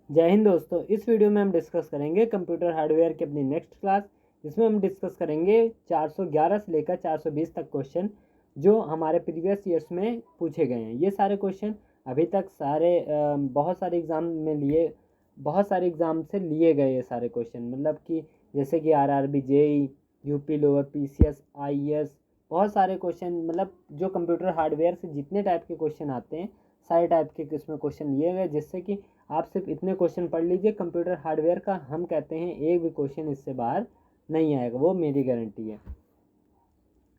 जय हिंद दोस्तों, इस वीडियो में हम डिस्कस करेंगे कंप्यूटर हार्डवेयर की अपनी नेक्स्ट क्लास, जिसमें हम डिस्कस करेंगे 411 से लेकर 420 तक क्वेश्चन जो हमारे प्रीवियस ईयर्स में पूछे गए हैं। ये सारे क्वेश्चन अभी तक बहुत सारे एग्जाम से लिए गए ये सारे क्वेश्चन, मतलब कि जैसे कि RRB, JE, UP lower, PCS, IAS, बहुत सारे क्वेश्चन, मतलब जो कंप्यूटर हार्डवेयर से जितने टाइप के क्वेश्चन आते हैं सारे टाइप के इसमें क्वेश्चन लिए गए, जिससे कि आप सिर्फ इतने क्वेश्चन पढ़ लीजिए। कंप्यूटर हार्डवेयर का हम कहते हैं एक भी क्वेश्चन इससे बाहर नहीं आएगा, वो मेरी गारंटी है।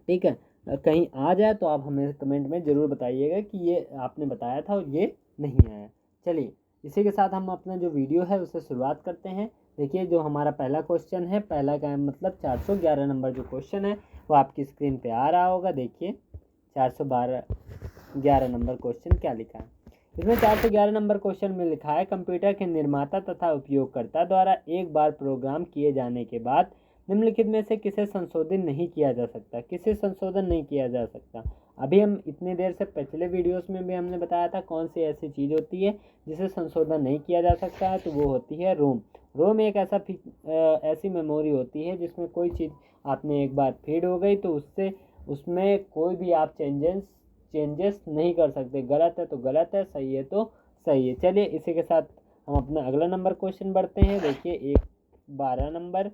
ठीक है, कहीं आ जाए तो आप हमें कमेंट में ज़रूर बताइएगा कि ये आपने बताया था और ये नहीं आया। चलिए, इसी के साथ हम अपना जो वीडियो है उससे शुरुआत करते हैं। देखिए, जो हमारा पहला क्वेश्चन है, पहला का मतलब 411 नंबर जो क्वेश्चन है वो आपकी स्क्रीन पे आ रहा होगा। देखिए 411 नंबर क्वेश्चन क्या लिखा है इसमें। 411 नंबर क्वेश्चन में लिखा है, कंप्यूटर के निर्माता तथा उपयोगकर्ता द्वारा एक बार प्रोग्राम किए जाने के बाद निम्नलिखित में से किसे संशोधित नहीं किया जा सकता। किसे संशोधन नहीं किया जा सकता? अभी हम इतनी देर से पिछले वीडियोस में भी हमने बताया था कौन सी ऐसी चीज़ होती है जिसे संशोधन नहीं किया जा सकता है, तो वो होती है रोम। रोम एक ऐसी मेमोरी होती है जिसमें कोई चीज़ आपने एक बार फीड हो गई तो उसमें कोई भी आप चेंजेस नहीं कर सकते। गलत है तो गलत है, सही है तो सही है। चलिए, इसी के साथ हम अपना अगला नंबर क्वेश्चन बढ़ते हैं। देखिए 12 नंबर,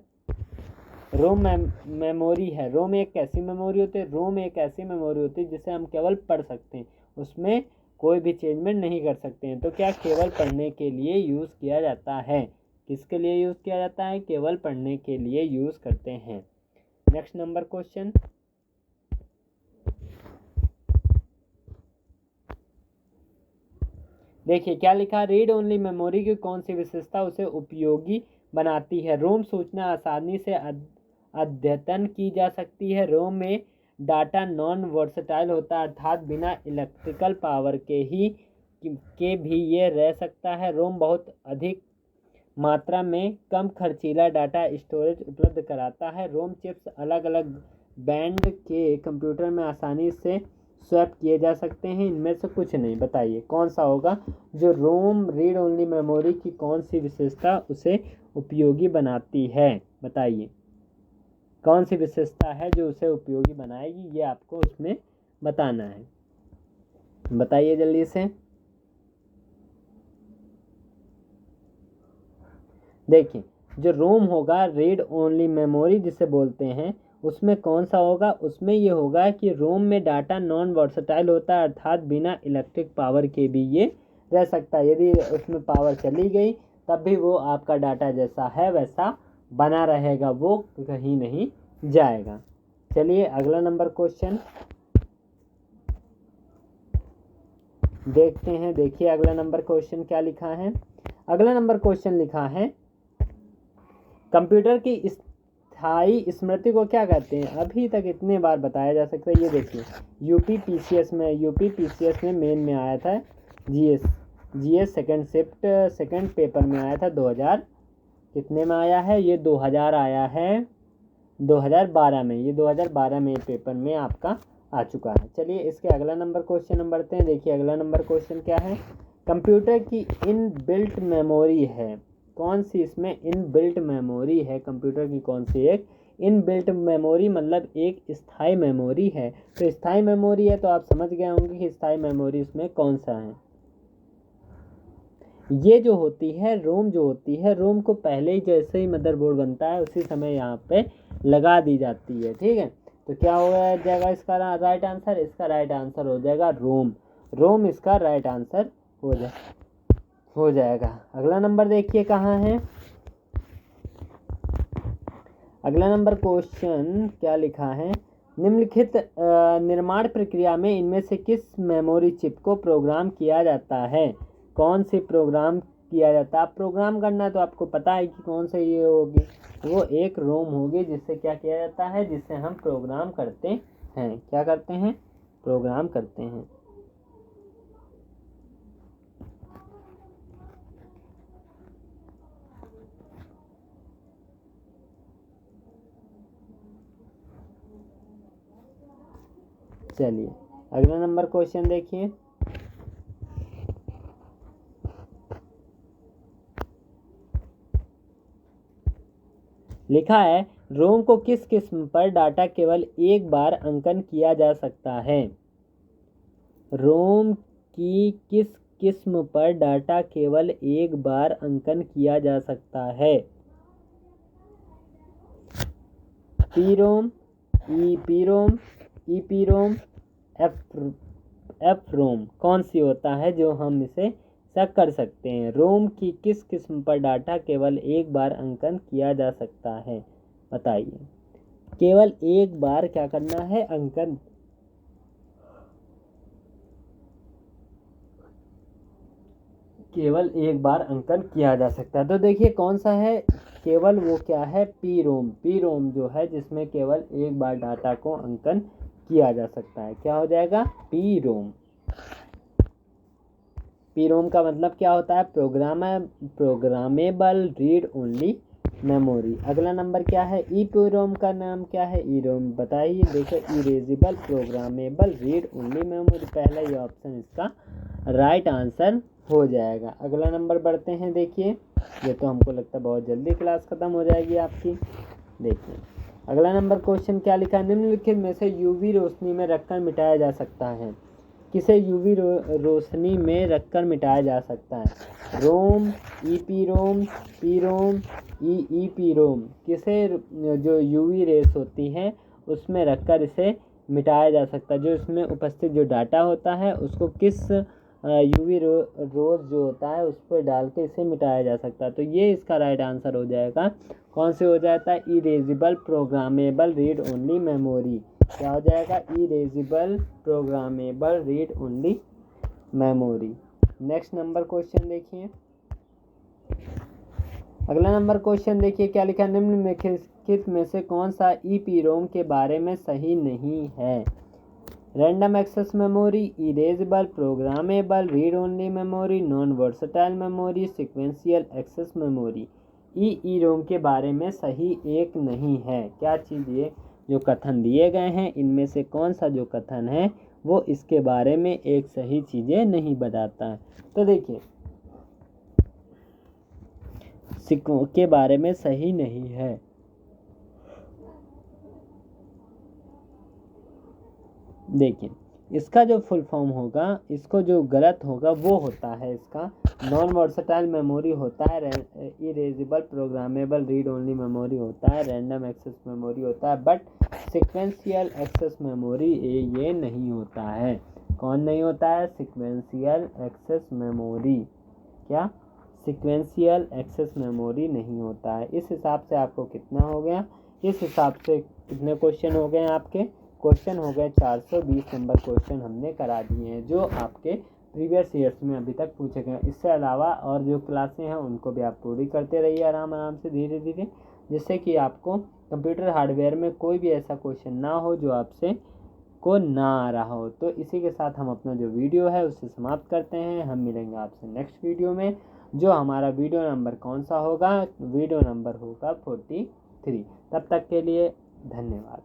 रोम मेमोरी है। रोम एक कैसी मेमोरी होती है? रोम एक ऐसी मेमोरी होती है जिसे हम केवल पढ़ सकते हैं, उसमें कोई भी चेंजमेंट नहीं कर सकते हैं। तो क्या केवल पढ़ने के लिए यूज़ किया जाता है? किसके लिए यूज़ किया जाता है? केवल पढ़ने के लिए यूज़ करते हैं। नेक्स्ट नंबर क्वेश्चन, देखिए क्या लिखा। रीड ओनली मेमोरी की कौन सी विशेषता उसे उपयोगी बनाती है? रोम सूचना आसानी से अद्यतन की जा सकती है। रोम में डाटा नॉन वर्सटाइल होता है, अर्थात बिना इलेक्ट्रिकल पावर के भी ये रह सकता है। रोम बहुत अधिक मात्रा में कम खर्चीला डाटा स्टोरेज उपलब्ध कराता है। रोम चिप्स अलग अलग बैंड के कंप्यूटर में आसानी से स्वैप किए जा सकते हैं। इनमें से कुछ नहीं, बताइए कौन सा होगा जो रोम रीड ओनली मेमोरी की कौन सी विशेषता उसे उपयोगी बनाती है? बताइए कौन सी विशेषता है जो उसे उपयोगी बनाएगी, ये आपको उसमें बताना है। बताइए जल्दी से। देखिए, जो रोम होगा, रीड ओनली मेमोरी जिसे बोलते हैं, उसमें कौन सा होगा? उसमें ये होगा कि रोम में डाटा नॉन वर्सटाइल होता है, अर्थात बिना इलेक्ट्रिक पावर के भी ये रह सकता है। यदि उसमें पावर चली गई तब भी वो आपका डाटा जैसा है वैसा बना रहेगा, वो कहीं नहीं जाएगा। चलिए अगला नंबर क्वेश्चन देखते हैं। देखिए अगला नंबर क्वेश्चन क्या लिखा है। अगला नंबर क्वेश्चन लिखा है, कंप्यूटर की स्थायी स्मृति को क्या कहते हैं? अभी तक इतने बार बताया जा सकता है। ये देखिए यूपी पीसीएस में मेन में आया था। जीएस सेकंड पेपर में आया था। 2000 कितने में आया है? ये 2000 आया है 2012 में। ये 2012 में पेपर में आपका आ चुका है। चलिए इसके अगला नंबर क्वेश्चन हम बढ़ते हैं। देखिए अगला नंबर क्वेश्चन क्या है। कंप्यूटर की इनबिल्ट मेमोरी है। कौन सी इसमें इनबिल्ट मेमोरी है? कंप्यूटर की कौन सी एक इनबिल्ट मेमोरी, मतलब एक स्थायी मेमोरी है। तो स्थायी मेमोरी है तो आप समझ गए होंगे कि स्थायी मेमोरी इसमें कौन सा है। ये जो होती है रोम, जो होती है रोम को पहले ही जैसे ही मदरबोर्ड बनता है उसी समय यहाँ पे लगा दी जाती है। ठीक है, तो क्या हो जाएगा इसका राइट आंसर? इसका राइट आंसर हो जाएगा रोम। रोम इसका राइट आंसर हो जाएगा। अगला नंबर देखिए कहाँ है। अगला नंबर क्वेश्चन क्या लिखा है। निम्नलिखित निर्माण प्रक्रिया में इनमें से किस मेमोरी चिप को प्रोग्राम किया जाता है? कौन सी प्रोग्राम किया जाता है? आप प्रोग्राम करना है तो आपको पता है कि कौन सा ये होगी, वो एक रोम होगी जिससे क्या किया जाता है, जिससे हम प्रोग्राम करते हैं। क्या करते हैं? प्रोग्राम करते हैं। चलिए अगला नंबर क्वेश्चन देखिए। लिखा है रोम को किस किस्म पर डाटा केवल एक बार अंकन किया जा सकता है। रोम की किस किस्म पर डाटा केवल एक बार अंकन किया जा सकता है। पीरोम, ईपीरोम, ईपीरोम, एफ रोम कौन सी होता है जो हम इसे शक कर सकते हैं। रोम की किस किस्म पर डाटा केवल एक बार अंकन किया जा सकता है, बताइए। केवल एक बार क्या करना है, अंकन। केवल एक बार अंकन किया जा सकता है। तो देखिए कौन सा है, केवल वो क्या है, पीरोम। पीरोम जो है जिसमें केवल एक बार डाटा को अंकन किया जा सकता है, क्या हो जाएगा, पीरोम। पीरोम का मतलब क्या होता है, प्रोग्रामेबल रीड ओनली मेमोरी। अगला नंबर क्या है, ई पीरोम का नाम क्या है, ई रोम, बताइए। देखो erasable programmable read only memory, पहला ये ऑप्शन इसका राइट आंसर हो जाएगा। अगला नंबर बढ़ते हैं, देखिए ये तो हमको लगता है बहुत जल्दी क्लास खत्म हो जाएगी आपकी। देखिए अगला नंबर क्वेश्चन क्या लिखा है, निम्नलिखित में से यूवी रोशनी में रखकर मिटाया जा सकता है। किसे यूवी रोशनी में रखकर मिटाया जा सकता है। रोम, ईपीरोम, पीरोम, ईपीरोम, किसे जो यूवी रेस होती हैं उसमें रखकर इसे मिटाया जा सकता है। जो इसमें उपस्थित जो डाटा होता है उसको किस यूवी रोज जो होता है उस पर डाल के इसे मिटाया जा सकता है। तो ये इसका राइट आंसर हो जाएगा। कौन से हो जाता है, erasable programmable read only memory. क्या हो जाएगा, erasable programmable read only memory. Next number question देखिए। अगला नंबर क्वेश्चन देखिए क्या लिखा, निम्नलिखित में से कौन सा ईपीरोम के बारे में सही नहीं है। Random access memory, erasable programmable read only memory, non versatile memory, sequential access memory. EROM के बारे में सही एक नहीं है। क्या चीज़, ये जो कथन दिए गए हैं इनमें से कौन सा जो कथन है वो इसके बारे में एक सही चीज़ें नहीं बताता है। तो देखिए के बारे में सही नहीं है। देखिए इसका जो फुल फॉर्म होगा, इसको जो गलत होगा वो होता है इसका नॉन वर्सटाइल मेमोरी होता है, erasable programmable read only memory होता है, रैंडम एक्सेस मेमोरी होता है, बट सीक्वेंशियल एक्सेस मेमोरी ये नहीं होता है। कौन नहीं होता है, सीक्वेंशियल एक्सेस मेमोरी। क्या, सीक्वेंशियल एक्सेस मेमोरी नहीं होता है। इस हिसाब से आपको कितना हो गया, इस हिसाब से कितने क्वेश्चन हो गए आपके, क्वेश्चन हो गए 420 नंबर क्वेश्चन हमने करा दिए हैं जो आपके प्रीवियस ईयर्स में अभी तक पूछे गए। इससे अलावा और जो क्लासें हैं उनको भी आप पूरी करते रहिए आराम आराम से, धीरे धीरे, जिससे कि आपको कंप्यूटर हार्डवेयर में कोई भी ऐसा क्वेश्चन ना हो जो आपसे को ना आ रहा हो। तो इसी के साथ हम अपना जो वीडियो है उसे समाप्त करते हैं। हम मिलेंगे आपसे नेक्स्ट वीडियो में, जो हमारा वीडियो नंबर कौन सा होगा, वीडियो नंबर होगा 43। तब तक के लिए धन्यवाद।